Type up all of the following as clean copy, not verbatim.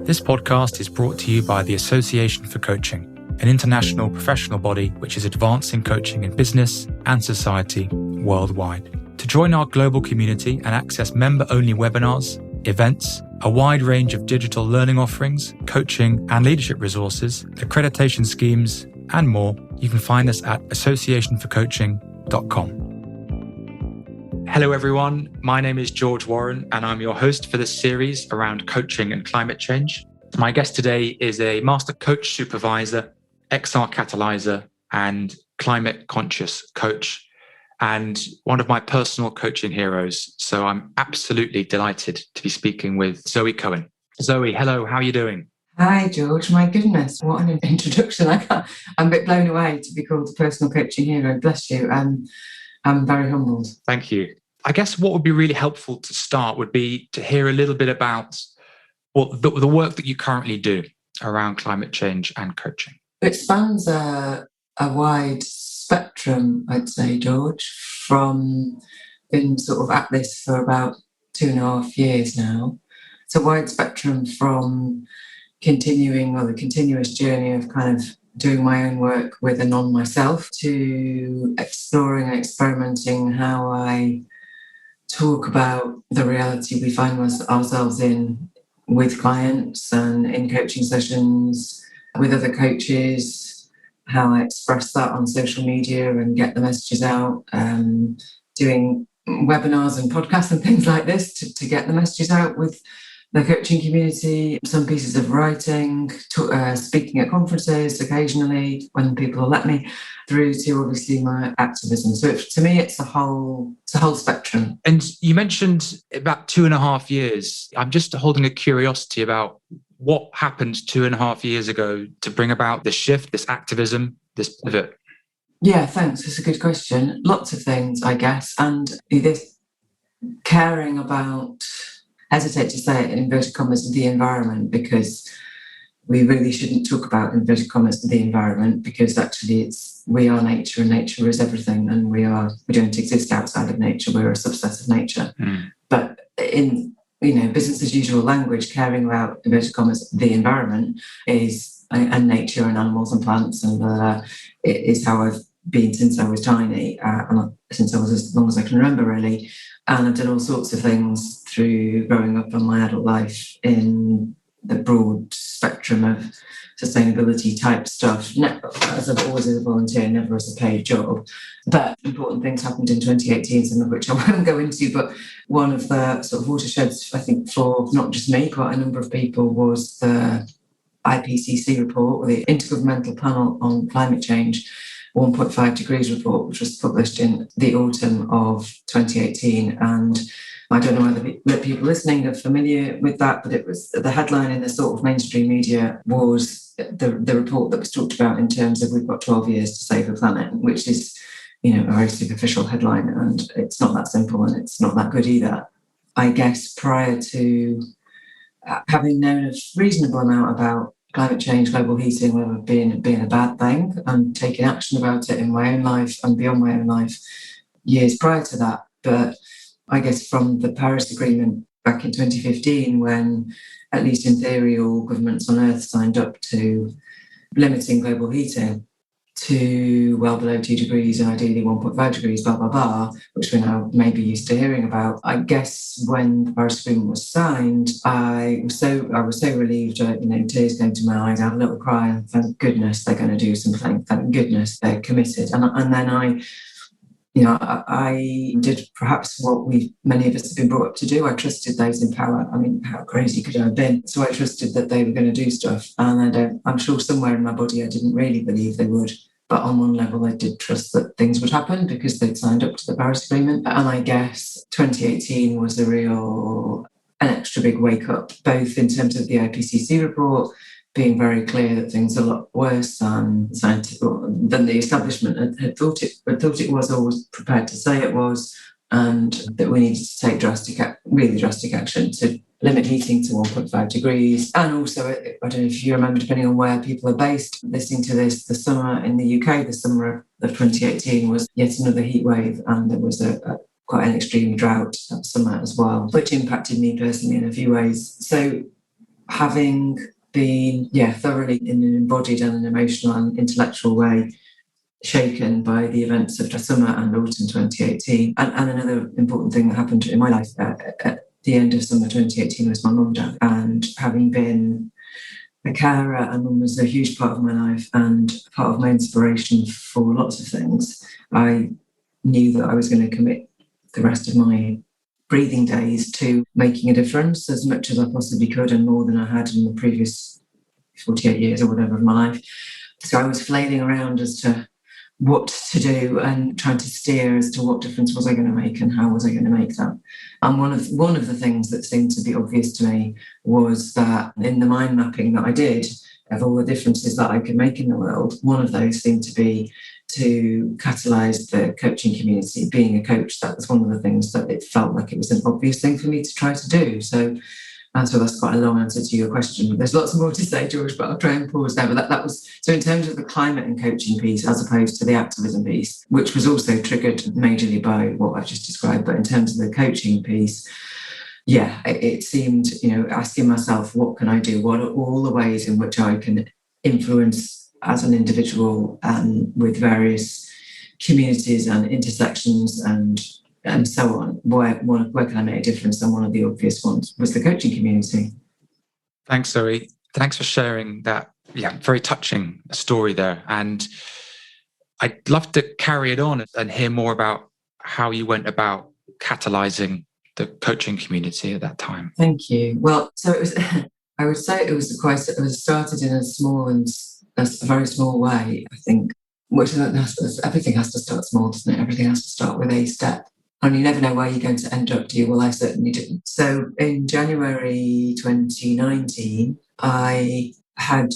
This podcast is brought to you by the Association for Coaching, an international professional body which is advancing coaching in business and society worldwide. To join our global community and access member-only webinars, events, a wide range of digital learning offerings, coaching and leadership resources, accreditation schemes, and more, you can find us at associationforcoaching.com. Hello everyone, my name is George Warren and I'm your host for this series around coaching and climate change. My guest today is a master coach supervisor, XR catalyzer and climate conscious coach, and one of my personal coaching heroes. So I'm absolutely delighted to be speaking with Zoe Cohen. Zoe, hello, how are you doing? Hi, George. My goodness, what an introduction. I'm a bit blown away to be called a personal coaching hero. Bless you. I'm very humbled. Thank you. I guess what would be really helpful to start would be to hear a little bit about the work that you currently do around climate change and coaching. It spans a wide spectrum, I'd say, George, from been sort of at this for about 2.5 years now. It's a wide spectrum from the continuous journey of kind of doing my own work with and on myself to exploring and experimenting how I talk about the reality we find ourselves in with clients and in coaching sessions with other coaches, how I express that on social media and get the messages out, doing webinars and podcasts and things like this to get the messages out with the coaching community, some pieces of writing, speaking at conferences occasionally when people will let me, through to obviously my activism. So to me, it's a whole spectrum. And you mentioned about 2.5 years. I'm just holding a curiosity about what happened 2.5 years ago to bring about this shift, this activism, this pivot. Yeah, thanks. That's a good question. Lots of things, I guess. And this caring about, hesitate to say it in inverted commas, the environment, because we really shouldn't talk about inverted commas the environment, because actually we are nature and nature is everything, and we don't exist outside of nature. We're a subset of nature. But in business as usual language, caring about inverted commas the environment is and nature and animals and plants, and it is how I've been since I was tiny, and since I was as long as I can remember, really. And I've done all sorts of things through growing up in my adult life in the broad spectrum of sustainability type stuff, as I've always as a volunteer, never as a paid job. But important things happened in 2018, some of which I won't go into, but one of the sort of watersheds, I think, for not just me, quite a number of people, was the IPCC report, or the Intergovernmental Panel on Climate Change 1.5 degrees report, which was published in the autumn of 2018. And I don't know whether people listening are familiar with that, but it was the headline in the sort of mainstream media was the report that was talked about in terms of we've got 12 years to save the planet, which is, a very superficial headline, and it's not that simple and it's not that good either. I guess prior to having known a reasonable amount about climate change, global heating, whether being a bad thing, and taking action about it in my own life and beyond my own life years prior to that. But I guess from the Paris Agreement back in 2015, when, at least in theory, all governments on Earth signed up to limiting global heating to well below 2 degrees and ideally 1.5 degrees, blah, blah, blah, which we're now maybe used to hearing about. I guess when the Paris Agreement was signed, I was so relieved, tears came to my eyes, I had a little cry, and thank goodness they're going to do something, thank goodness they're committed. And then I did perhaps what many of us have been brought up to do. I trusted those in power. I mean, how crazy could I have been? So I trusted that they were going to do stuff. And I'm sure somewhere in my body I didn't really believe they would. But on one level, I did trust that things would happen because they'd signed up to the Paris Agreement. And I guess 2018 was an extra big wake up, both in terms of the IPCC report being very clear that things are a lot worse than the establishment had thought it was, or was prepared to say it was, and that we needed to take really drastic action to limit heating to 1.5 degrees. And also, I don't know if you remember, depending on where people are based, listening to this, the summer in the UK, the summer of 2018 was yet another heat wave, and there was quite an extreme drought that summer as well, which impacted me personally in a few ways. So having been, thoroughly in an embodied and an emotional and intellectual way shaken by the events of the summer and autumn 2018. And another important thing that happened in my life at the end of summer 2018 was my mum died. And having been a carer, and mum was a huge part of my life and part of my inspiration for lots of things, I knew that I was going to commit the rest of my breathing days to making a difference as much as I possibly could, and more than I had in the previous 48 years or whatever of my life. So I was flailing around as to what to do and trying to steer as to what difference was I going to make and how was I going to make that. And one of the things that seemed to be obvious to me was that in the mind mapping that I did of all the differences that I could make in the world, one of those seemed to be to catalyse the coaching community. Being a coach, that was one of the things that it felt like it was an obvious thing for me to try to do. So that's quite a long answer to your question. There's lots more to say, George, but I'll try and pause there. But that was, so in terms of the climate and coaching piece, as opposed to the activism piece, which was also triggered majorly by what I've just described, but in terms of the coaching piece, it seemed, asking myself, what can I do? What are all the ways in which I can influence as an individual with various communities and intersections and so on, where can I make a difference? And one of the obvious ones was the coaching community. Thanks, Zoe. Thanks for sharing that, very touching story there. And I'd love to carry it on and hear more about how you went about catalyzing the coaching community at that time. Thank you. Well, so it was, I would say it was started in a very small way, I think, which everything has to start small, doesn't it? Everything has to start with a step. And you never know where you're going to end up, do you? Well, I certainly didn't. So in January 2019, I had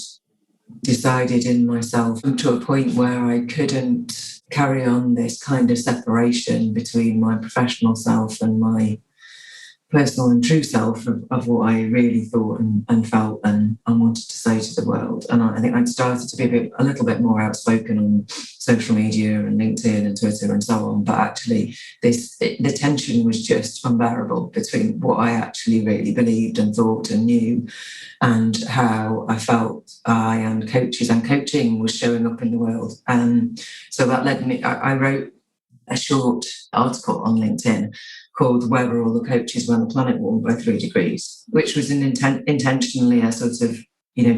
decided in myself to a point where I couldn't carry on this kind of separation between my professional self and my personal and true self of what I really thought and felt and wanted to say to the world. And I think I'd started to be a little bit more outspoken on social media and LinkedIn and Twitter and so on. But actually, the tension was just unbearable between what I actually really believed and thought and knew and how I felt I and coaches and coaching was showing up in the world. So that led me, I wrote a short article on LinkedIn called "Where Were All the Coaches When the Planet Warmed by 3 Degrees," which was intentionally a sort of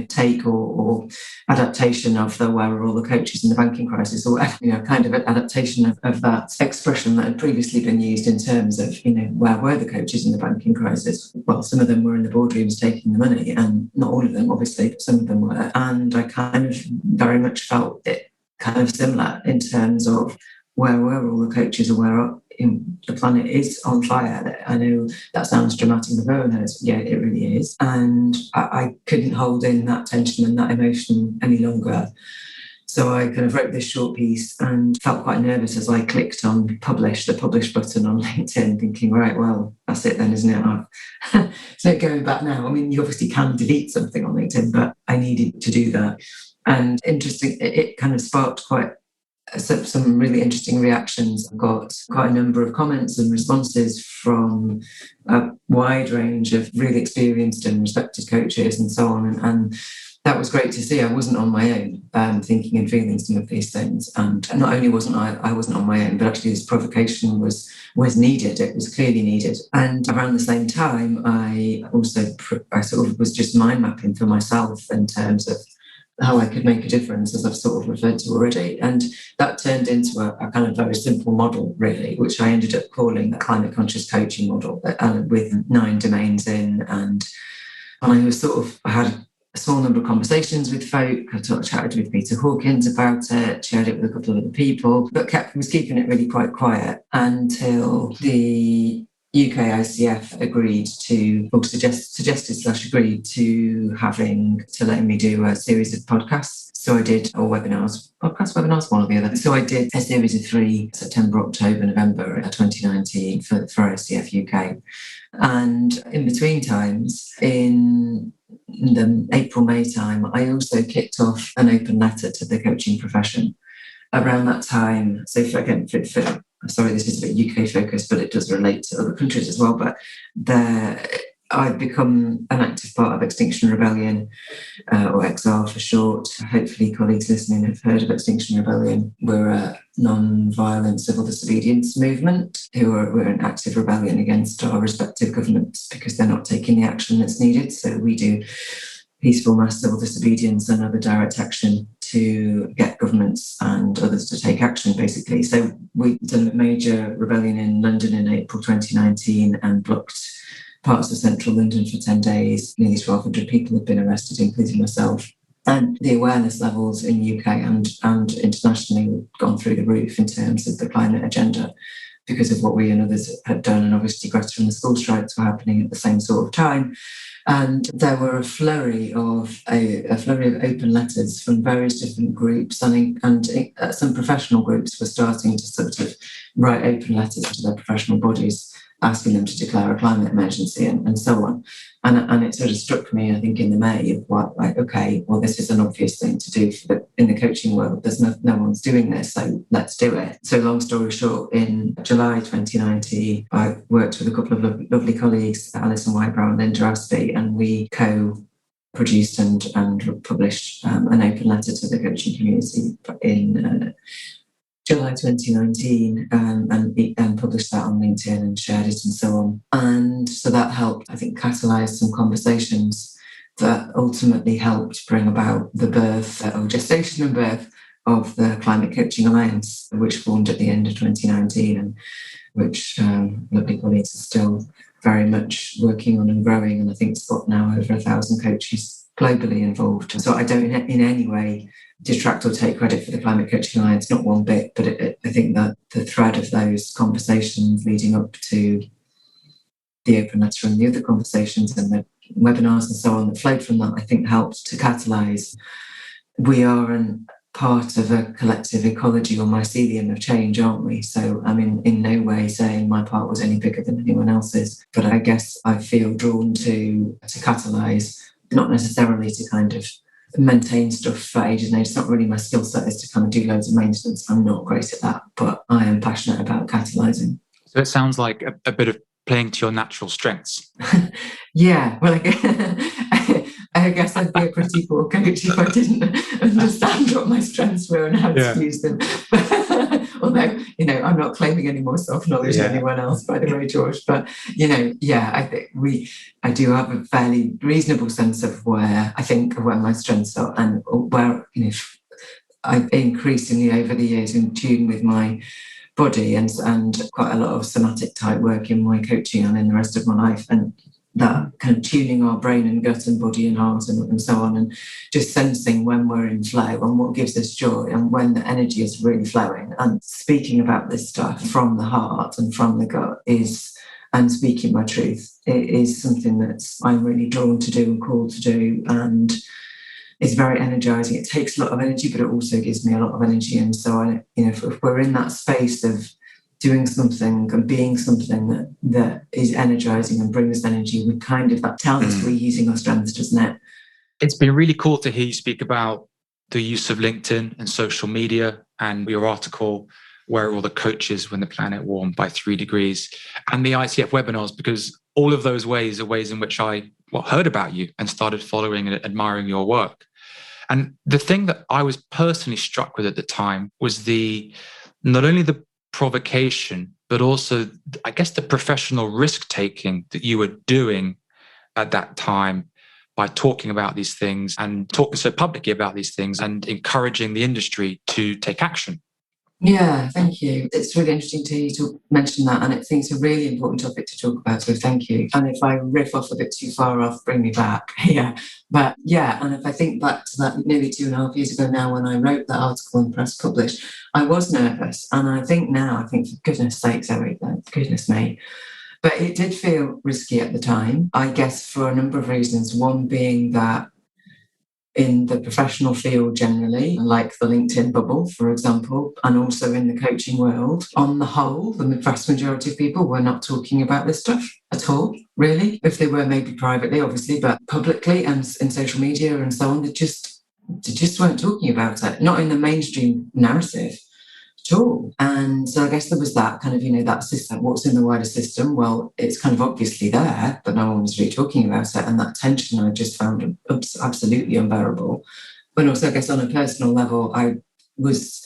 take or adaptation of the "Where Were All the Coaches in the Banking Crisis," or kind of an adaptation of that expression that had previously been used in terms of where were the coaches in the banking crisis? Well, some of them were in the boardrooms taking the money, and not all of them, obviously, but some of them were. And I kind of very much felt it kind of similar in terms of where were all the coaches, or where the planet is on fire. I know that sounds dramatic, but it really is. And I couldn't hold in that tension and that emotion any longer. So I kind of wrote this short piece and felt quite nervous as I clicked on the publish button on LinkedIn, thinking, right, well, that's it then, isn't it? So going back now, I mean, you obviously can delete something on LinkedIn, but I needed to do that. And interesting, it kind of sparked some really interesting reactions. I got quite a number of comments and responses from a wide range of really experienced and respected coaches and so on. And that was great to see. I wasn't on my own thinking and feeling some of these things. And not only wasn't I wasn't on my own, but actually this provocation was needed. It was clearly needed. And around the same time, I sort of was just mind mapping for myself in terms of how I could make a difference, as I've sort of referred to already. And that turned into a kind of very simple model, really, which I ended up calling the climate conscious coaching model, with 9 domains in. And I had a small number of conversations with folk. I chatted with Peter Hawkins about it, shared it with a couple of other people, but was keeping it really quite quiet until the UK ICF agreed to, or suggested/agreed to letting me do a series of podcasts. So I did, or webinars, one or the other. So I did a series of 3, September, October, November 2019 for ICF UK. And in between times, in the April-May time, I also kicked off an open letter to the coaching profession. Around that time, so sorry, this is a bit UK focused, but it does relate to other countries as well. But I've become an active part of Extinction Rebellion, or XR for short. Hopefully colleagues listening have heard of Extinction Rebellion. We're a non-violent civil disobedience movement we're in active rebellion against our respective governments because they're not taking the action that's needed. So we do peaceful mass civil disobedience and other direct action to get governments and others to take action, basically. So we did a major rebellion in London in April 2019 and blocked parts of central London for 10 days. Nearly 1,200 people have been arrested, including myself. And the awareness levels in the UK and internationally have gone through the roof in terms of the climate agenda because of what we and others had done. And obviously Greta and the school strikes were happening at the same sort of time. And there were a flurry of open letters from various different groups, and some professional groups were starting to sort of write open letters to their professional bodies, asking them to declare a climate emergency and so on. And it sort of struck me, I think, in the May of what, like, okay, well, this is an obvious thing to do in the coaching world. There's no one's doing this, so let's do it. So long story short, in July 2019, I worked with a couple of lovely colleagues, Alison Whitebrow and Linda Aspey, and we co-produced and published an open letter to the coaching community in July 2019 and published that on LinkedIn and shared it and so on. And so that helped, I think, catalyse some conversations that ultimately helped bring about the birth or gestation and birth of the Climate Coaching Alliance, which formed at the end of 2019 and which lovely colleagues are still very much working on and growing. And I think it's got now over 1,000 coaches globally involved. So I don't in any way detract or take credit for the Climate Coaching Alliance, not one bit, but I think that the thread of those conversations leading up to the open letter and the other conversations and the webinars and so on that flowed from that, I think helped to catalyse. We are part of a collective ecology or mycelium of change, aren't we? So I'm in no way saying my part was any bigger than anyone else's, but I guess I feel drawn to catalyse, not necessarily to kind of maintain stuff for ages and ages. It's not really my skill set is to kind of do loads of maintenance. I'm not great at that, but I am passionate about catalysing. So it sounds like a bit of playing to your natural strengths. Yeah, well, I guess I'd be a pretty poor coach if I didn't understand what my strengths were and how to use them. Although, I'm not claiming any more self-knowledge than anyone else, by the way, George. But, I think I do have a fairly reasonable sense of where my strengths are and where, I've increasingly over the years in tune with my body and quite a lot of somatic type work in my coaching and in the rest of my life. And that kind of tuning our brain and gut and body and heart and so on, and just sensing when we're in flow and what gives us joy and when the energy is really flowing. And speaking about this stuff from the heart and from the gut and speaking my truth, it is something that I'm really drawn to do and called to do, and it's very energizing. It takes a lot of energy, but it also gives me a lot of energy. And so if we're in that space of doing something and being something that is energizing and brings energy, that tells us we're using our strengths, doesn't it? It's been really cool to hear you speak about the use of LinkedIn and social media and your article, Where Are All the Coaches When the Planet Warmed by 3 Degrees, and the ICF webinars, because all of those ways are ways in which I heard about you and started following and admiring your work. And the thing that I was personally struck with at the time was not only the provocation, but also, I guess, the professional risk-taking that you were doing at that time by talking about these things and talking so publicly about these things and encouraging the industry to take action. Yeah, thank you. It's really interesting to hear you mention that, and I think it's a really important topic to talk about, so thank you. And if I riff off a bit too far off, bring me back. And if I think back to that nearly 2.5 years ago now when I wrote that article and press published, I was nervous, and I think for goodness sake, Zoe, goodness me. But it did feel risky at the time, I guess, for a number of reasons. One being that in the professional field generally, like the LinkedIn bubble, for example, and also in the coaching world, on the whole, the vast majority of people were not talking about this stuff at all, really. If they were, maybe privately, obviously, but publicly and in social media and so on, they just weren't talking about it, not in the mainstream narrative. at all. And so I guess there was that kind of, that system, what's in the wider system? Well, it's kind of obviously there, but no one was really talking about it. And that tension I just found absolutely unbearable. But also, I guess on a personal level, I was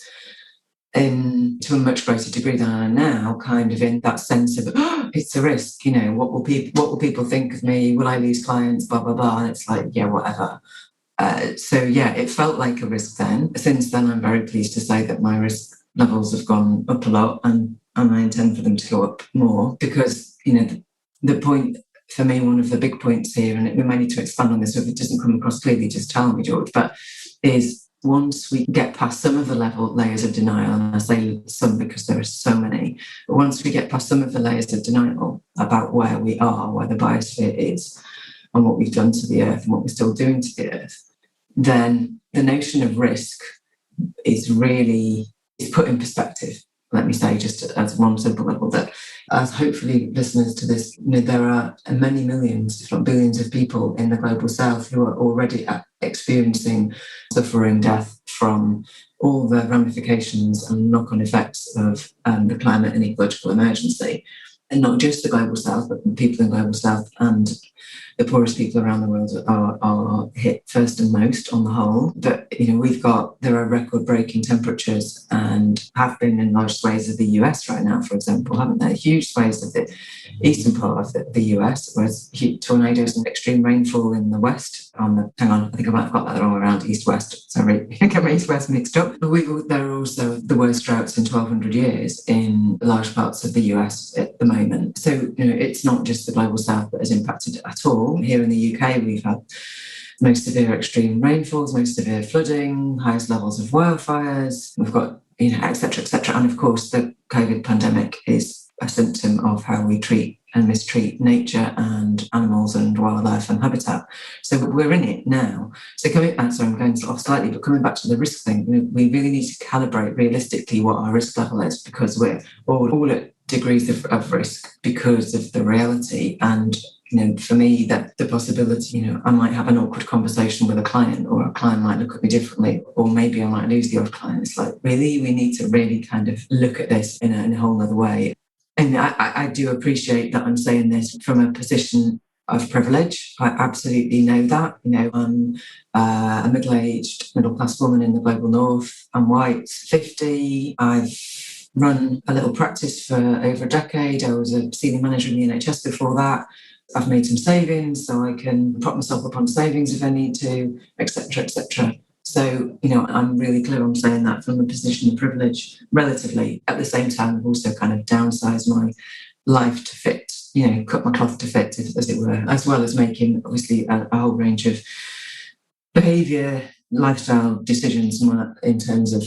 to a much greater degree than I am now, kind of in that sense of, it's a risk, what will people think of me? Will I lose clients? Blah, blah, blah. And it's like, yeah, whatever. So yeah, it felt like a risk then. Since then, I'm very pleased to say that my risk levels have gone up a lot, and I intend for them to go up more, because the point for me, one of the big points here, and we may need to expand on this, so if it doesn't come across clearly, just tell me, George, but is once we get past some of the layers of denial, and I say some because there are so many, but once we get past some of the layers of denial about where we are, where the biosphere is, and what we've done to the earth and what we're still doing to the earth, then the notion of risk is put in perspective. Let me say, just as one simple level, that as hopefully listeners to this, there are many millions, if not billions, of people in the global south who are already experiencing suffering, death from all the ramifications and knock-on effects of the climate and ecological emergency. And not just the global south, but the people in the global south and the poorest people around the world are hit first and most on the whole. But, there are record-breaking temperatures, and have been in large swathes of the US right now, for example, haven't there? Huge swathes of the eastern part of the US, whereas tornadoes and extreme rainfall in the west. Hang on, I think I might have got that wrong around east-west. Sorry, I get my east-west mixed up. But there are also the worst droughts in 1,200 years in large parts of the US at the moment. So, it's not just the global south that is impacted at all. Here in the UK, we've had most severe extreme rainfalls, most severe flooding, highest levels of wildfires. We've got, et cetera, et cetera. And of course, the COVID pandemic is a symptom of how we treat and mistreat nature and animals and wildlife and habitat. So we're in it now. So I'm going off slightly, but coming back to the risk thing, we really need to calibrate realistically what our risk level is, because we're all at degrees of risk because of the reality. And for me, that the possibility, I might have an awkward conversation with a client, or a client might look at me differently, or maybe I might lose the odd client. It's like, really, we need to really kind of look at this in a whole other way. And I do appreciate that I'm saying this from a position of privilege. I absolutely know that. I'm a middle-aged, middle-class woman in the global north. I'm white, 50. I've run a little practice for over a decade. I was a senior manager in the NHS before that. I've made some savings, so I can prop myself up on savings if I need to, etc., etc. So, I'm really clear on saying that from a position of privilege, relatively. At the same time, I've also kind of downsized my life to fit, cut my cloth to fit, as it were, as well as making, obviously, a whole range of behaviour, lifestyle decisions in terms of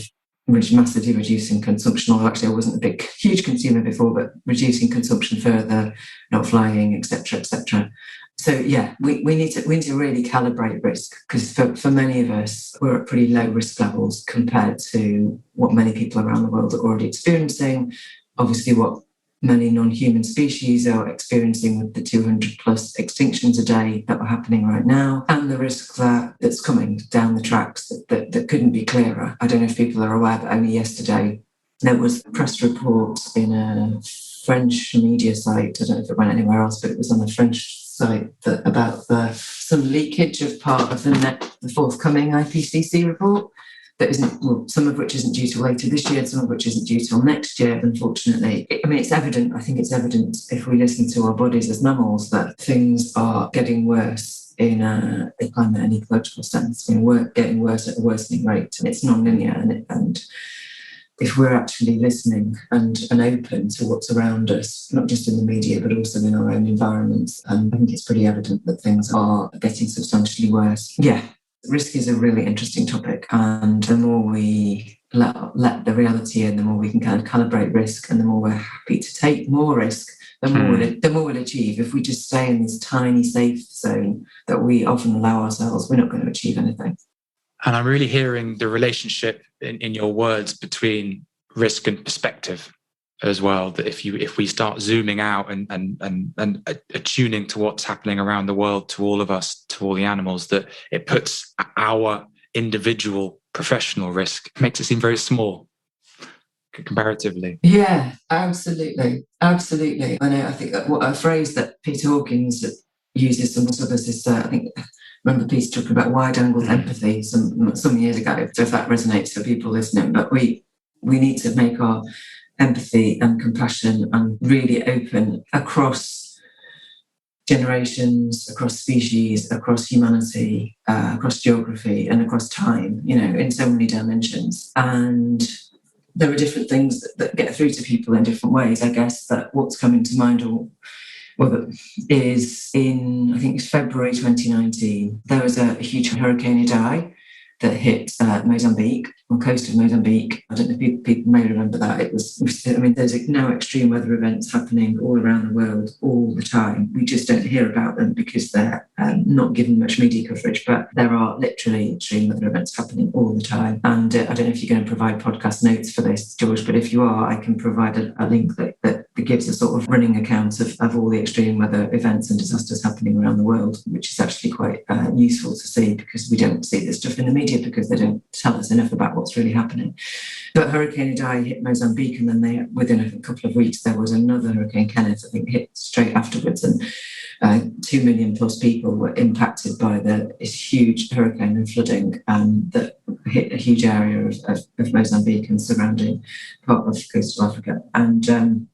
massively reducing consumption. Or actually, I wasn't a huge consumer before, but reducing consumption further, not flying, etc., etc. So yeah, we need to really calibrate risk, because for many of us, we're at pretty low risk levels compared to what many people around the world are already experiencing. Obviously, what many non-human species are experiencing with the 200 plus extinctions a day that are happening right now, and the risk that's coming down the tracks that couldn't be clearer. I don't know if people are aware, but only yesterday there was a press report in a French media site. I don't know if it went anywhere else, but it was on a French site about some leakage of part of the forthcoming IPCC report. That isn't, some of which isn't due till later this year, some of which isn't due till next year, unfortunately. It's evident, I think it's evident if we listen to our bodies as mammals, that things are getting worse in a climate and ecological sense. Getting worse at a worsening rate, and it's non-linear. And if we're actually listening and open to what's around us, not just in the media, but also in our own environments, I think it's pretty evident that things are getting substantially worse. Yeah. Risk is a really interesting topic, and the more we let the reality in, the more we can kind of calibrate risk, and the more we're happy to take more risk, the more we'll achieve. If we just stay in this tiny safe zone that we often allow ourselves, we're not going to achieve anything. And I'm really hearing the relationship in your words between risk and perspective as well, that if we start zooming out and attuning to what's happening around the world, to all of us, to all the animals, that it puts our individual professional risk, makes it seem very small comparatively. Yeah, absolutely. Absolutely. I think that what a phrase that Peter Hawkins uses and what others is, I think, I remember Peter talking about wide-angle empathy some years ago. So if that resonates for people listening, but we need to make our empathy and compassion and really open across generations, across species, across humanity, across geography, and across time, in so many dimensions. And there are different things that get through to people in different ways. I guess that what's coming to mind is in, I think it's February 2019, there was a huge hurricane Idai that hit Mozambique, on the coast of Mozambique. I don't know if people may remember that. There's now extreme weather events happening all around the world all the time. We just don't hear about them because they're not given much media coverage, but there are literally extreme weather events happening all the time. And I don't know if you're going to provide podcast notes for this, George, but if you are, I can provide a link that gives a sort of running account of all the extreme weather events and disasters happening around the world, which is actually quite useful to see, because we don't see this stuff in the media because they don't tell us enough about what's really happening. But Hurricane Idai hit Mozambique, and then within a couple of weeks there was another Hurricane Kenneth, I think, hit straight afterwards, and 2 million plus people were impacted by this huge hurricane and flooding that hit a huge area of Mozambique and surrounding part of the coast of Africa. And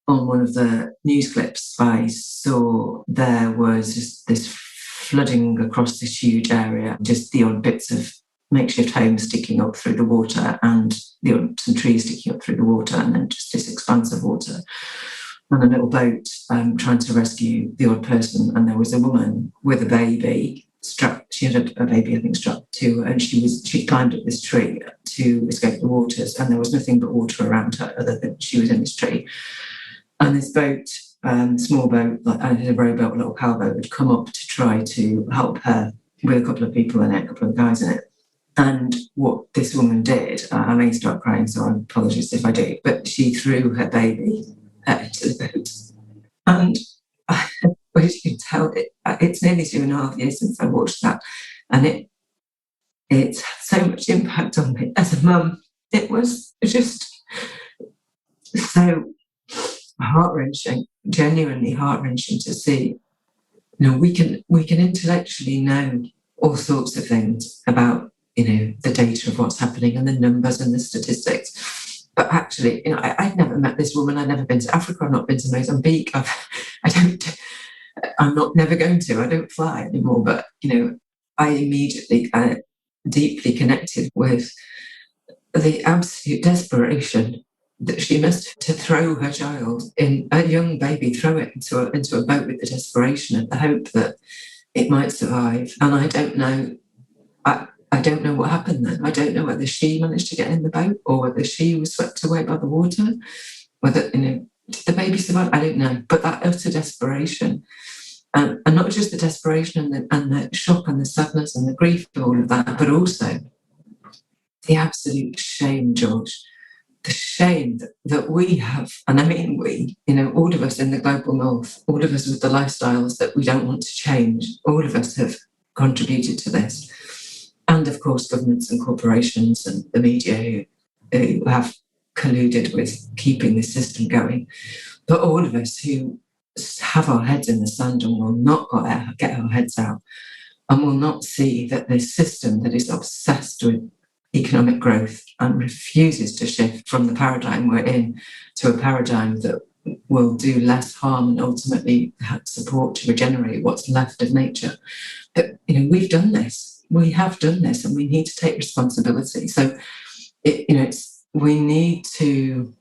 on one of the news clips I saw, there was just this flooding across this huge area, just the odd bits of makeshift homes sticking up through the water and some trees sticking up through the water, and then just this expanse of water. And a little boat trying to rescue the odd person. And there was a woman with a baby strapped. She had a baby, I think, strapped to her, and she climbed up this tree to escape the waters. And there was nothing but water around her other than she was in this tree. And this boat, small boat, like a rowboat, a little power boat, would come up to try to help her with a couple of people in it, a couple of guys in it. And what this woman did, I may start crying, so I apologise if I do, but she threw her baby into the boat. And as you can tell, it's nearly 2.5 years since I watched that. And it's had so much impact on me as a mum. It was just so heart-wrenching, genuinely heart-wrenching to see. We can intellectually know all sorts of things about, the data of what's happening and the numbers and the statistics. But actually, I've never met this woman. I've never been to Africa. I've not been to Mozambique. I'm not never going to. I don't fly anymore. But, I immediately deeply connected with the absolute desperation that she must to throw her child, in a young baby, throw it into a boat with the desperation and the hope that it might survive. And I don't know. I don't know what happened then. I don't know whether she managed to get in the boat or whether she was swept away by the water. Whether, did the baby survive? I don't know. But that utter desperation, and not just the desperation and the shock and the sadness and the grief of all of that, but also the absolute shame, George. The shame that we have, and I mean we, all of us in the global north, all of us with the lifestyles that we don't want to change, all of us have contributed to this. And of course, governments and corporations and the media who have colluded with keeping this system going. But all of us who have our heads in the sand and will not get our heads out and will not see that this system that is obsessed with economic growth and refuses to shift from the paradigm we're in to a paradigm that will do less harm and ultimately support to regenerate what's left of nature. But, we've done this. We have done this, and we need to take responsibility. So, we need to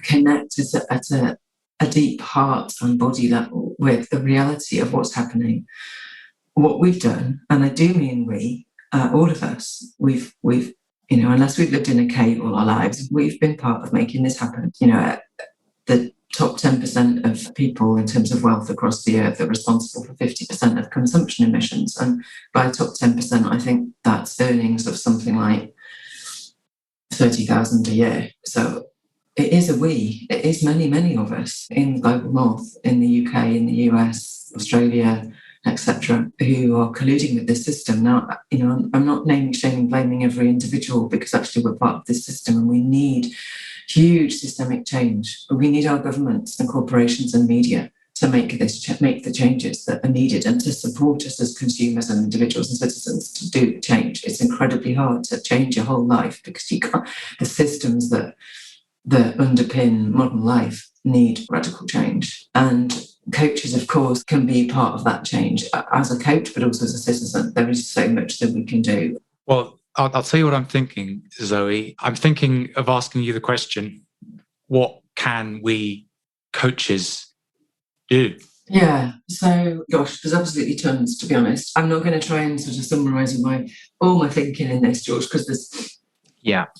connect at a deep heart and body level with the reality of what's happening, what we've done, and I do mean we, all of us. We've unless we've lived in a cave all our lives, we've been part of making this happen. The top 10% of people in terms of wealth across the earth are responsible for 50% of consumption emissions. And by top 10%, I think that's earnings of something like 30,000 a year. So it is a we. It is many, many of us in the global north, in the UK, in the US, Australia, etc., who are colluding with this system. Now, I'm not naming, shaming, blaming every individual, because actually we're part of this system, and we need huge systemic change. But we need our governments and corporations and media to make the changes that are needed and to support us as consumers and individuals and citizens to do change. It's incredibly hard to change your whole life because the systems that underpin modern life need radical change. And coaches, of course, can be part of that change as a coach, but also as a citizen. There is so much that we can do. Well, I'll tell you what I'm thinking, Zoe. I'm thinking of asking you the question, what can we coaches do? Yeah, so gosh, there's absolutely tons, to be honest. I'm not going to try and sort of summarise all my thinking in this, George, because there's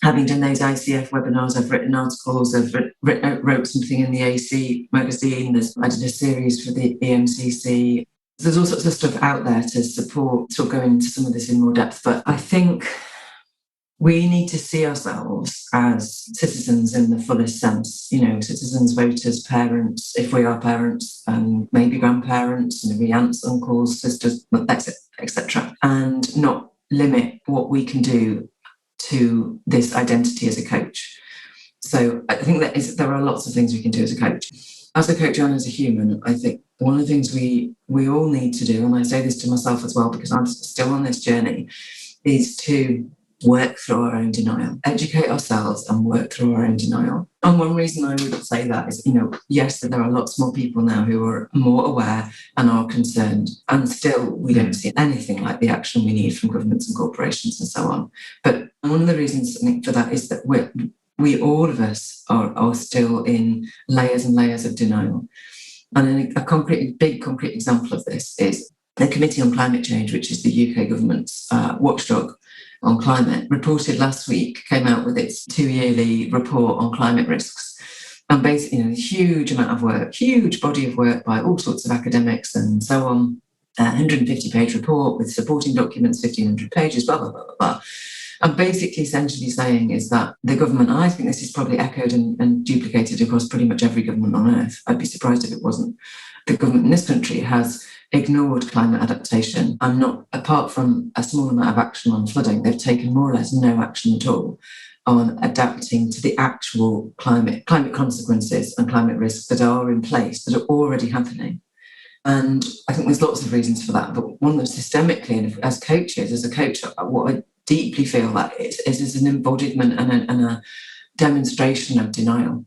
having done those ICF webinars, I've written articles, I've wrote something in the AC magazine, I did a series for the EMCC. There's all sorts of stuff out there to support, sort of go into some of this in more depth, but I think we need to see ourselves as citizens in the fullest sense, citizens, voters, parents, if we are parents, and maybe grandparents, maybe aunts, uncles, sisters, etc., and not limit what we can do to this identity as a coach. So I think there are lots of things we can do as a coach. As a coach and as a human, I think one of the things we all need to do, and I say this to myself as well because I'm still on this journey, is to work through our own denial, educate ourselves and work through our own denial. And one reason I would say that is, yes, there are lots more people now who are more aware and are concerned, and still we don't see anything like the action we need from governments and corporations and so on. But one of the reasons I think for that is that we all of us are still in layers and layers of denial. And a big concrete example of this is the Committee on Climate Change, which is the UK government's watchdog on climate, reported last week, came out with its 2-yearly report on climate risks. And basically, a huge amount of work, huge body of work by all sorts of academics and so on, 150-page report with supporting documents, 1,500 pages, blah, blah, blah, blah, blah. And basically essentially saying is that the government, I think this is probably echoed and duplicated across pretty much every government on earth. I'd be surprised if it wasn't. The government in this country has ignored climate adaptation and not, apart from a small amount of action on flooding, they've taken more or less no action at all on adapting to the actual climate consequences and climate risks that are in place, that are already happening. And I think there's lots of reasons for that. But one of them systemically, and as coaches, as a coach, what I deeply feel that is an embodiment and a demonstration of denial.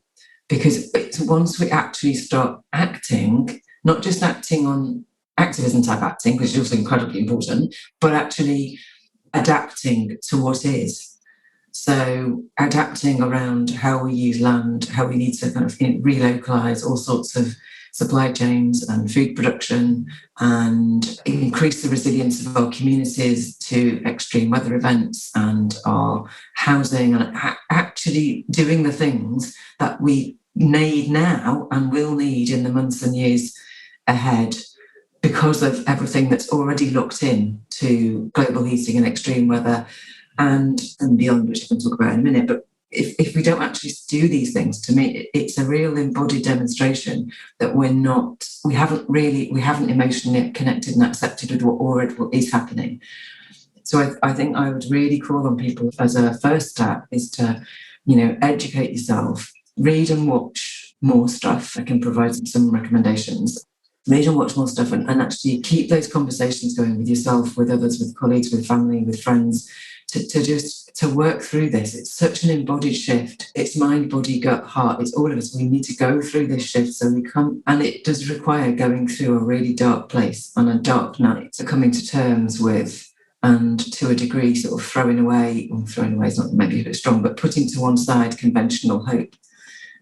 Because once we actually start acting, not just acting on activism type acting, which is also incredibly important, but actually adapting to what is. So adapting around how we use land, how we need to kind of relocalize all sorts of supply chains and food production and increase the resilience of our communities to extreme weather events and our housing, and actually doing the things that we need now and will need in the months and years ahead because of everything that's already locked in to global heating and extreme weather and beyond, which I can talk about in a minute. But if we don't actually do these things, to me, it's a real embodied demonstration that we haven't emotionally connected and accepted with what is happening. So I think I would really call on people as a first step is to, educate yourself, read and watch more stuff. I can provide some recommendations. Read and watch more stuff and actually keep those conversations going with yourself, with others, with colleagues, with family, with friends, to work through this. It's such an embodied shift. It's mind, body, gut, heart. It's all of us. We need to go through this shift so we come, and it does require going through a really dark place on a dark night, so coming to terms with, and to a degree sort of throwing away is not maybe a bit strong, but putting to one side conventional hope,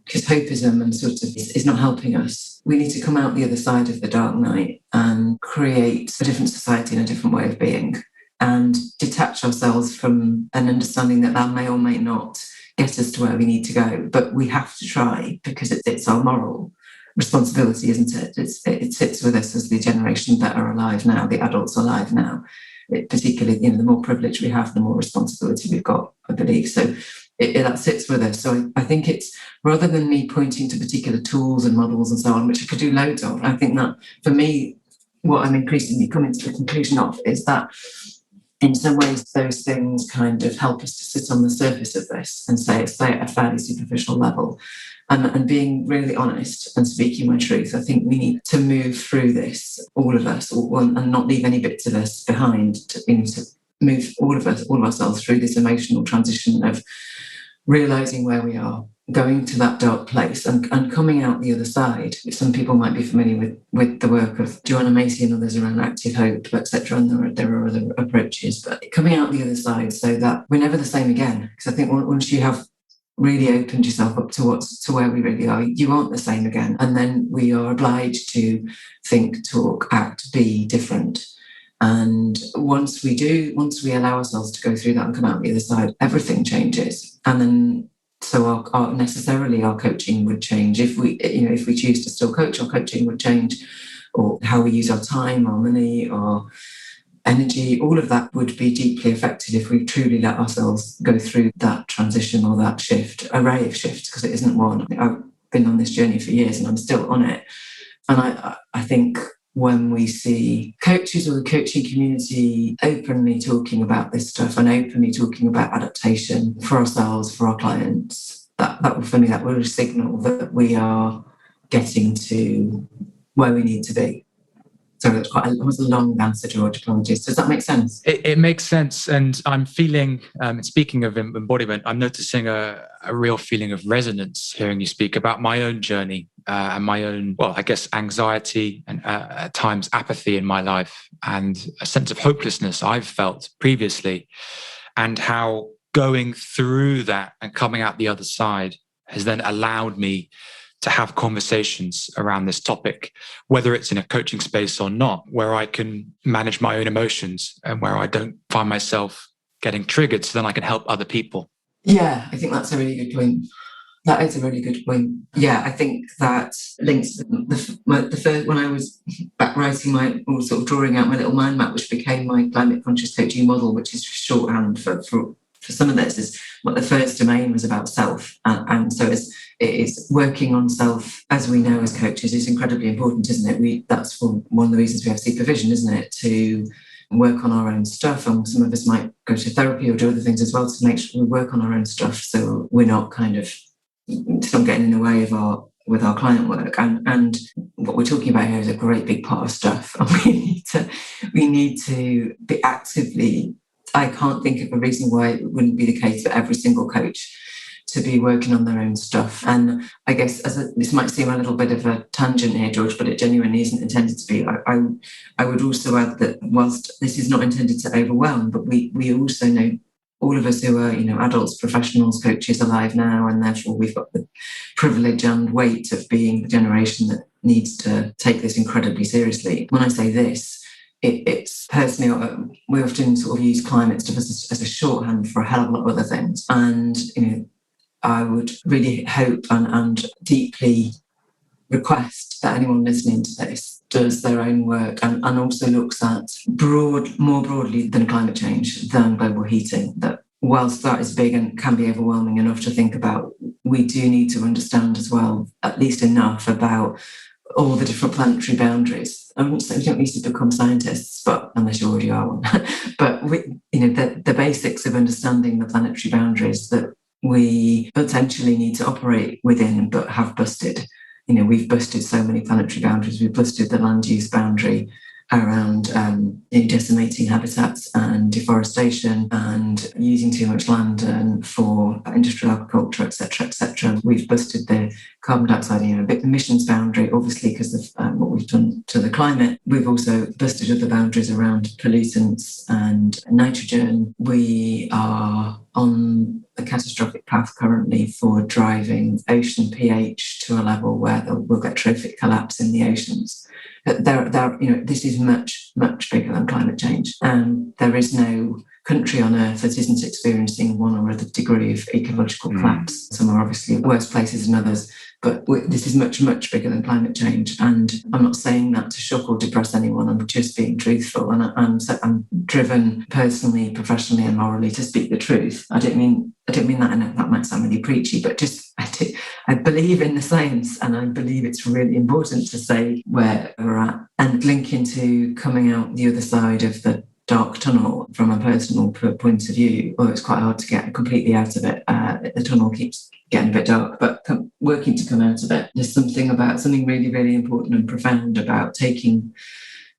because hopeism and sort of is not helping us. We need to come out the other side of the dark night and create a different society and a different way of being, and detach ourselves from an understanding that may or may not get us to where we need to go. But we have to try, because it's our moral responsibility, isn't it? It sits with us as the generation that are alive now, the adults alive now. Particularly, the more privilege we have, the more responsibility we've got, I believe. So that sits with us. So I think it's, rather than me pointing to particular tools and models and so on, which I could do loads of, I think that for me, what I'm increasingly coming to the conclusion of is that in some ways, those things kind of help us to sit on the surface of this and stay at a fairly superficial level. And being really honest and speaking my truth, I think we need to move through this, all of us, and not leave any bits of us behind. To move all of ourselves through this emotional transition of realising where we are, going to that dark place and coming out the other side. Some people might be familiar with the work of Joanna Macy and others around active hope, etc. And there are other approaches, but coming out the other side so that we're never the same again. Because I think once you have really opened yourself up to where we really are, you aren't the same again. And then we are obliged to think, talk, act, be different. And once we allow ourselves to go through that and come out the other side, everything changes. And then so our coaching would change. If we choose to still coach, our coaching would change, or how we use our time, our money, our energy, all of that would be deeply affected if we truly let ourselves go through that transition or that array of shifts, because it isn't one. I've been on this journey for years and I'm still on it. And I think when we see coaches or the coaching community openly talking about this stuff and openly talking about adaptation for ourselves, for our clients, that will signal that we are getting to where we need to be. Sorry, that was a long answer, George. Apologies. Does that make sense? It makes sense. And I'm feeling, speaking of embodiment, I'm noticing a real feeling of resonance hearing you speak about my own journey and my own, well, I guess, anxiety and at times apathy in my life, and a sense of hopelessness I've felt previously, and how going through that and coming out the other side has then allowed me to have conversations around this topic, whether it's in a coaching space or not, where I can manage my own emotions and where I don't find myself getting triggered, so then I can help other people. Yeah, I think that's a really good point. That is a really good point. Yeah, I think that links the first, when I was back writing or sort of drawing out my little mind map, which became my climate conscious coaching model, which is shorthand for some of this, is what the first domain was about self. And so it is working on self, as we know as coaches, is incredibly important, isn't it? That's one of the reasons we have supervision, isn't it? To work on our own stuff. And some of us might go to therapy or do other things as well to make sure we work on our own stuff, so we're not not getting in the way of with our client work. And what we're talking about here is a great big part of stuff. And we need to be actively, I can't think of a reason why it wouldn't be the case for every single coach to be working on their own stuff. And I guess this might seem a little bit of a tangent here, George, but it genuinely isn't intended to be. I would also add that whilst this is not intended to overwhelm, but we also know, all of us who are, adults, professionals, coaches alive now, and therefore we've got the privilege and weight of being the generation that needs to take this incredibly seriously. When I say this, it's personally, we often sort of use climate stuff as a shorthand for a hell of a lot of other things. And, I would really hope and deeply request that anyone listening to this does their own work and also looks at more broadly than climate change, than global heating, that whilst that is big and can be overwhelming enough to think about, we do need to understand as well, at least enough about all the different planetary boundaries. I wouldn't say we don't need to become scientists, but unless you already are one, but the basics of understanding the planetary boundaries that we potentially need to operate within, but have busted. We've busted so many planetary boundaries. We've busted the land use boundary around decimating habitats and deforestation and using too much land for industrial agriculture, etc. We've busted the carbon dioxide emissions boundary, obviously, because of what we've done to the climate. We've also busted other boundaries around pollutants and nitrogen. We are on a catastrophic path currently for driving ocean pH to a level where we'll get trophic collapse in the oceans. This is much, much bigger than climate change. There is no country on Earth that isn't experiencing one or other degree of ecological collapse. Some are obviously worse places than others, but this is much, much bigger than climate change. And I'm not saying that to shock or depress anyone. I'm just being truthful. And I'm driven personally, professionally, and morally to speak the truth. I don't mean that, and that might sound really preachy, but I believe in the science, and I believe it's really important to say where we're at and link into coming out the other side of the dark tunnel from a personal point of view, although it's quite hard to get completely out of it. The tunnel keeps getting a bit dark, but working to come out of it. There's something really, really important and profound about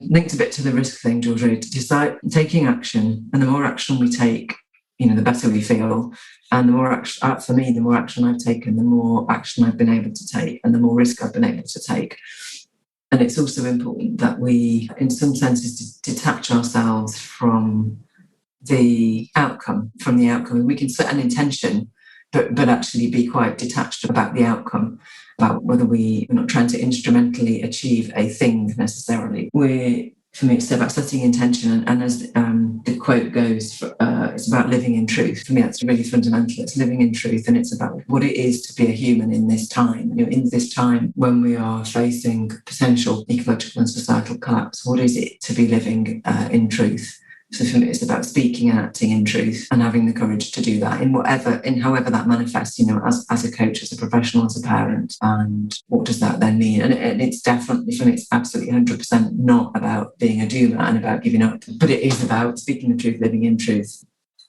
linked a bit to the risk thing, George, to decide taking action. And the more action we take, the better we feel. And the more action, for me, the more action I've taken, the more action I've been able to take, and the more risk I've been able to take. And it's also important that we, in some senses, detach ourselves from the outcome. We can set an intention, but actually be quite detached about the outcome, about whether we're not trying to instrumentally achieve a thing necessarily. For me, it's about setting intention, and as the quote goes, it's about living in truth. For me, that's really fundamental. It's living in truth, and it's about what it is to be a human in this time. In this time when we are facing potential ecological and societal collapse, what is it to be living in truth? So for me, it's about speaking and acting in truth and having the courage to do that in however that manifests, as a coach, as a professional, as a parent. And what does that then mean? And it's definitely, for me, it's absolutely 100% not about being a doomer and about giving up, but it is about speaking the truth, living in truth.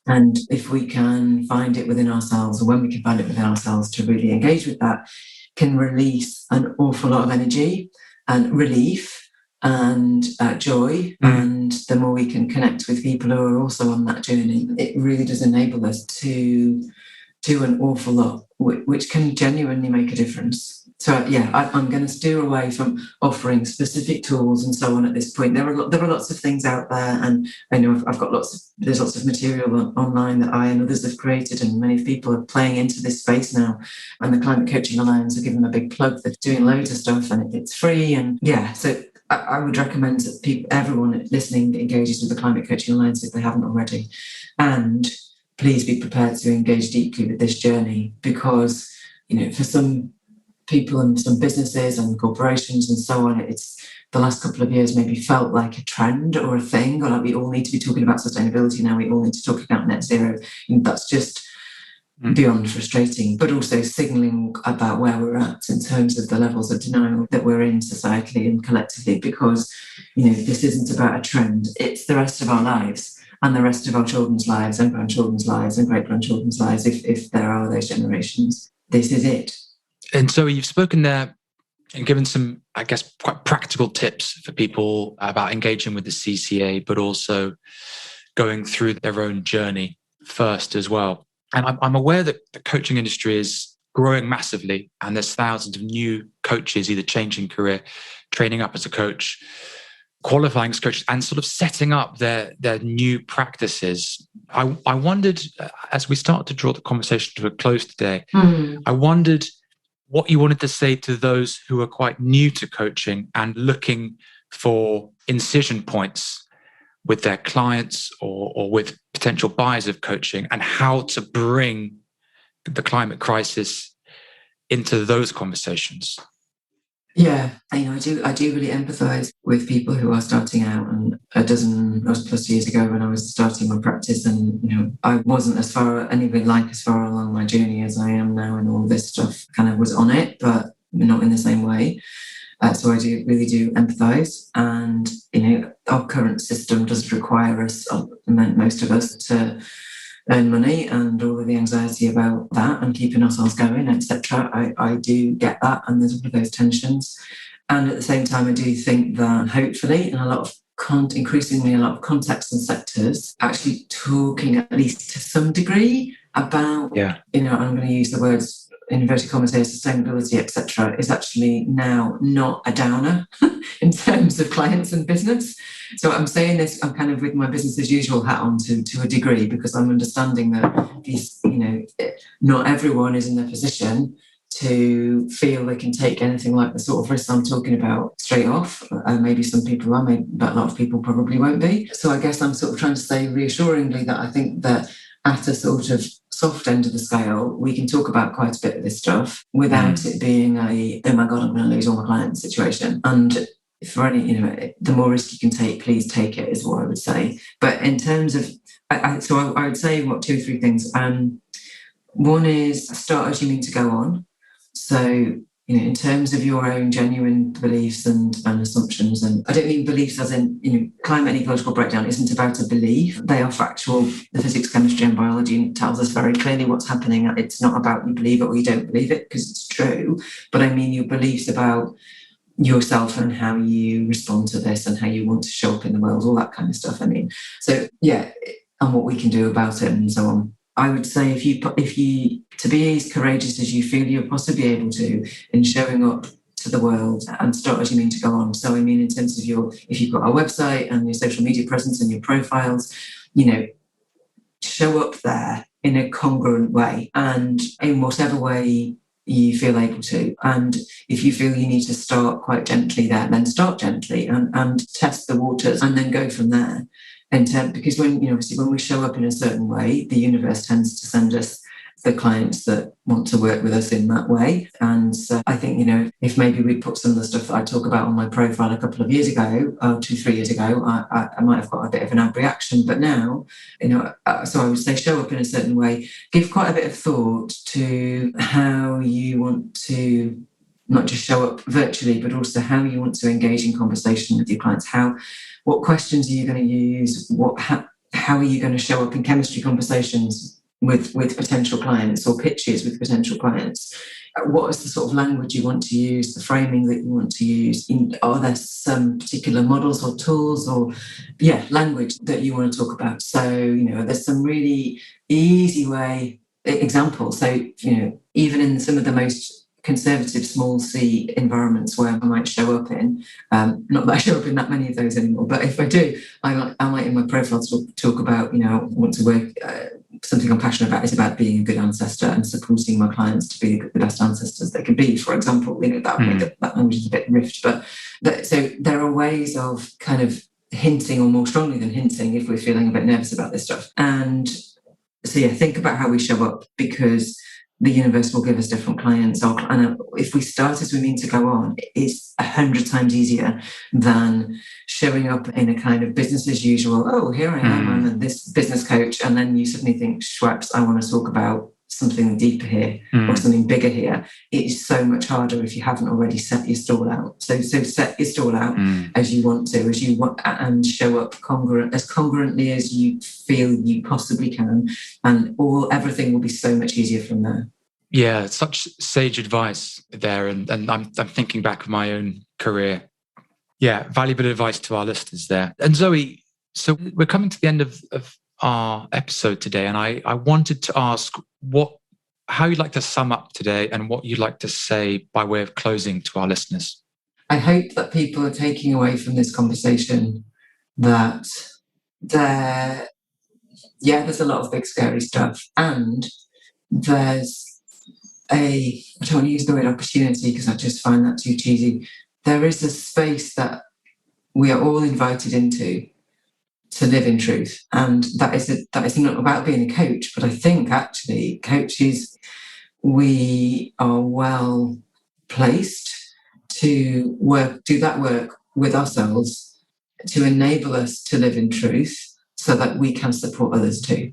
And if we can find it within ourselves, or when we can find it within ourselves to really engage with that, can release an awful lot of energy and relief and joy. And the more we can connect with people who are also on that journey, it really does enable us to do an awful lot, which can genuinely make a difference. So I'm going to steer away from offering specific tools and so on at this point. There are lots of things out there, and I know there's lots of material online that I and others have created, and many people are playing into this space now. And the Climate Coaching Alliance have given them a big plug. They're doing loads of stuff, and it's free. And so I would recommend that everyone listening engages with the Climate Coaching Alliance if they haven't already. And please be prepared to engage deeply with this journey, because, for some people and some businesses and corporations and so on, it's the last couple of years maybe felt like a trend or a thing, or like we all need to be talking about sustainability now, we all need to talk about net zero. And that's just beyond frustrating, but also signalling about where we're at in terms of the levels of denial that we're in societally and collectively, because this isn't about a trend, it's the rest of our lives and the rest of our children's lives and grandchildren's lives and great-grandchildren's lives, if there are those generations. This is it. And so you've spoken there and given some, I guess, quite practical tips for people about engaging with the CCA, but also going through their own journey first as well. And I'm aware that the coaching industry is growing massively, and there's thousands of new coaches either changing career, training up as a coach, qualifying as coaches, and sort of setting up their new practices. I wondered, as we start to draw the conversation to a close today, I wondered what you wanted to say to those who are quite new to coaching and looking for incision points with their clients or with potential buyers of coaching, and how to bring the climate crisis into those conversations. Yeah, I do really empathise with people who are starting out. And a dozen plus years ago, when I was starting my practice, and I wasn't as far along my journey as I am now, and all this stuff kind of was on it, but not in the same way. So I really do empathise, and our current system does require us, most of us, to earn money, and all of the anxiety about that and keeping ourselves going, etc. I do get that, and there's all of those tensions. And at the same time, I do think that hopefully, in increasingly a lot of contexts and sectors, actually talking at least to some degree about, I'm going to use the words in inverted commas here, sustainability, etc., is actually now not a downer in terms of clients and business. So I'm saying this, I'm kind of with my business as usual hat on to a degree, because I'm understanding that these, not everyone is in their position to feel they can take anything like the sort of risks I'm talking about straight off. Maybe some people are, but a lot of people probably won't be. So I guess I'm sort of trying to say reassuringly that I think that at a sort of soft end of the scale, we can talk about quite a bit of this stuff without it being a, oh my God, I'm going to lose all my clients situation. And for any, the more risk you can take, please take it, is what I would say. But in terms of, I would say, 2 or 3 things. One is start as you mean to go on. So in terms of your own genuine beliefs and assumptions. And I don't mean beliefs as in, climate and ecological breakdown isn't about a belief. They are factual. The physics, chemistry and biology tells us very clearly what's happening. It's not about you believe it or you don't believe it, because it's true. But I mean your beliefs about yourself and how you respond to this and how you want to show up in the world, all that kind of stuff. I mean, so yeah, and what we can do about it and so on. I would say if you to be as courageous as you feel you're possibly able to in showing up to the world, and start as you mean to go on. So I mean, in terms of if you've got a website and your social media presence and your profiles, show up there in a congruent way and in whatever way you feel able to. And if you feel you need to start quite gently there, then start gently and test the waters and then go from there. Because obviously when we show up in a certain way, the universe tends to send us the clients that want to work with us in that way. And so I think, if maybe we put some of the stuff that I talk about on my profile a couple of years ago, 2-3 years ago, I might have got a bit of an ab reaction. But now, so I would say show up in a certain way, give quite a bit of thought to how you want to not just show up virtually, but also how you want to engage in conversation with your clients. What questions are you going to use? How are you going to show up in chemistry conversations with potential clients or pitches with potential clients? What is the sort of language you want to use, the framing that you want to use? Are there some particular models or tools or language that you want to talk about? So, there's some really easy way examples. So, even in some of the most conservative small c environments where I might show up in, not that I show up in that many of those anymore, but if I do, I might in my profile talk about, I want to work, something I'm passionate about is about being a good ancestor and supporting my clients to be the best ancestors they can be, for example. That language is a bit rift, but so there are ways of kind of hinting, or more strongly than hinting, if we're feeling a bit nervous about this stuff. And so think about how we show up, because the universe will give us different clients. And if we start as we mean to go on, it's 100 times easier than showing up in a kind of business as usual. Oh, here I am, I'm this business coach. And then you suddenly think, Schweppes, I want to talk about something deeper here or something bigger here. It's so much harder if you haven't already set your stall out. So set your stall out as you want to, and show up as congruently as you feel you possibly can, and everything will be so much easier from there. Yeah, such sage advice there, and I'm thinking back of my own career. Yeah, valuable advice to our listeners there. And Zoe, so we're coming to the end of our episode today, and I wanted to ask how you'd like to sum up today and what you'd like to say by way of closing to our listeners. I hope that people are taking away from this conversation that there's a lot of big scary stuff, and there's I don't want to use the word opportunity because I just find that too cheesy. There is a space that we are all invited into to live in truth, and that is not about being a coach, but I think actually coaches, we are well placed to do that work with ourselves to enable us to live in truth so that we can support others too.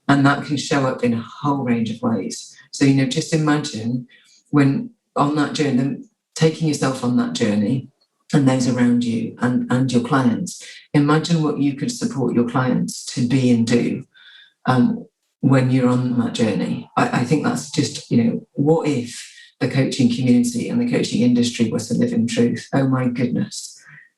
And that can show up in a whole range of ways. So, just imagine when on that journey, taking yourself on that journey and those around you and your clients, imagine what you could support your clients to be and do when you're on that journey. I think that's just, what if the coaching community and the coaching industry was to live in truth? Oh my goodness.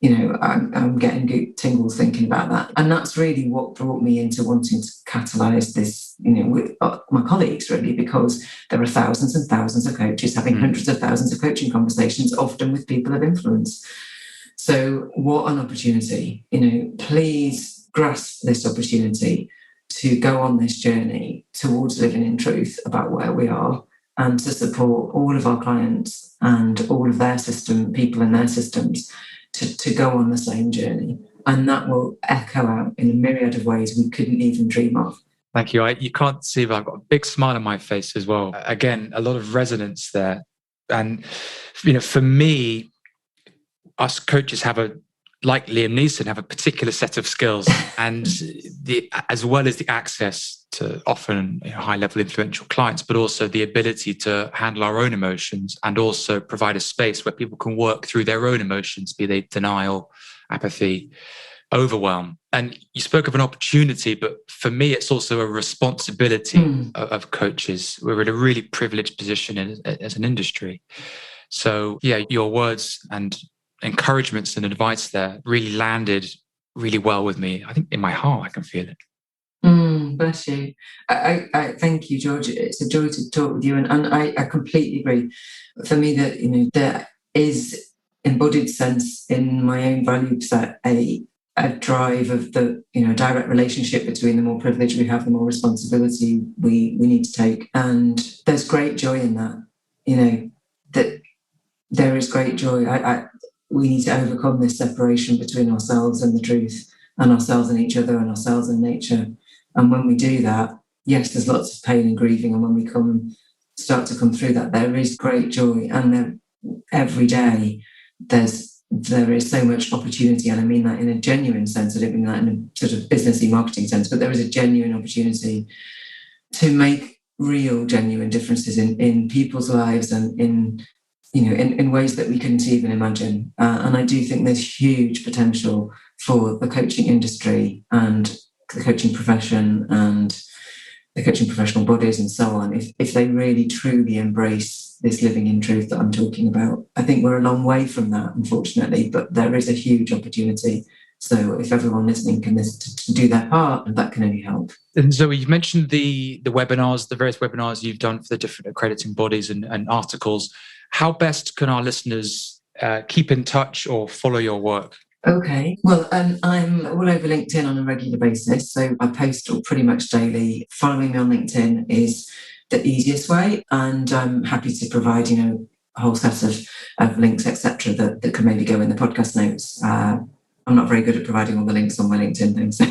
I'm getting good tingles thinking about that. And that's really what brought me into wanting to catalyse this, with my colleagues, really, because there are thousands and thousands of coaches having hundreds of thousands of coaching conversations, often with people of influence. So what an opportunity. Please grasp this opportunity to go on this journey towards living in truth about where we are, and to support all of our clients and all of their people in their systems to go on the same journey. And that will echo out in a myriad of ways we couldn't even dream of. Thank you. You can't see, but I've got a big smile on my face as well. Again, a lot of resonance there. And, for me, us coaches like Liam Neeson, have a particular set of skills and as well as the access to often high-level influential clients, but also the ability to handle our own emotions and also provide a space where people can work through their own emotions, be they denial, apathy, overwhelm. And you spoke of an opportunity, but for me, it's also a responsibility of coaches. We're in a really privileged position as an industry. So yeah, your words and encouragements and advice there really landed really well with me. I think in my heart, I can feel it. Bless you. I thank you, George. It's a joy to talk with you. And I completely agree. For me, that, there is embodied sense in my own value set, a drive of the, direct relationship between the more privilege we have, the more responsibility we need to take. And there's great joy in that, that there is great joy. We need to overcome this separation between ourselves and the truth, and ourselves and each other, and ourselves and nature. And when we do that, yes, there's lots of pain and grieving. And when we start to come through that, there is great joy. And then every day there is so much opportunity, and I mean that in a genuine sense. I don't mean that in a sort of businessy marketing sense, but there is a genuine opportunity to make real, genuine differences in people's lives, and in ways that we couldn't even imagine. And I do think there's huge potential for the coaching industry and the coaching profession and the coaching professional bodies and so on, if they really truly embrace this living in truth that I'm talking about. I think we're a long way from that, unfortunately, but there is a huge opportunity. So if everyone listening can to do their part, that can only help. And Zoe, you've mentioned the webinars, the various webinars you've done for the different accrediting bodies and articles. How best can our listeners keep in touch or follow your work? Okay. Well, I'm all over LinkedIn on a regular basis, so I post pretty much daily. Following me on LinkedIn is the easiest way, and I'm happy to provide, a whole set of links, etc., that could maybe go in the podcast notes. I'm not very good at providing all the links on my LinkedIn thing, so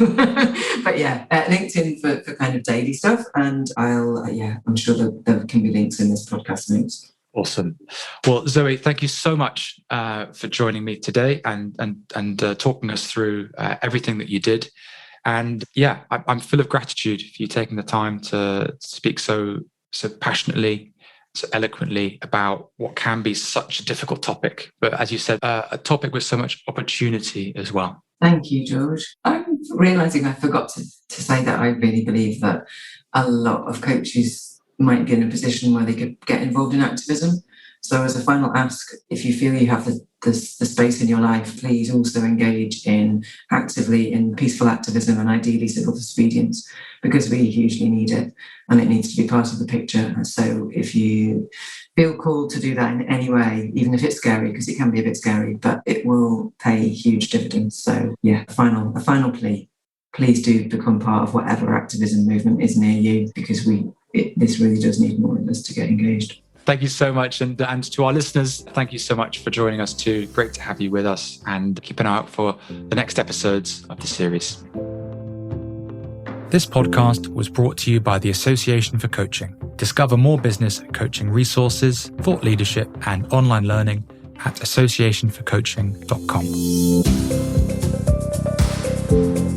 but yeah, LinkedIn for kind of daily stuff, and I'm sure that there can be links in this podcast notes. Awesome. Well, Zoe, thank you so much for joining me today and talking us through everything that you did. And yeah, I'm full of gratitude for you taking the time to speak so passionately, so eloquently about what can be such a difficult topic. But as you said, a topic with so much opportunity as well. Thank you, George. I'm realising I forgot to say that I really believe that a lot of coaches might be in a position where they could get involved in activism. So as a final ask, if you feel you have the space in your life, please also engage actively in peaceful activism and ideally civil disobedience, because we hugely need it and it needs to be part of the picture. So if you feel called to do that in any way, even if it's scary, because it can be a bit scary, but it will pay huge dividends. So yeah, a final plea. Please do become part of whatever activism movement is near you, because this really does need more of us to get engaged. Thank you so much. And to our listeners, thank you so much for joining us too. Great to have you with us, and keep an eye out for the next episodes of the series. This podcast was brought to you by the Association for Coaching. Discover more business coaching resources, thought leadership, and online learning at associationforcoaching.com.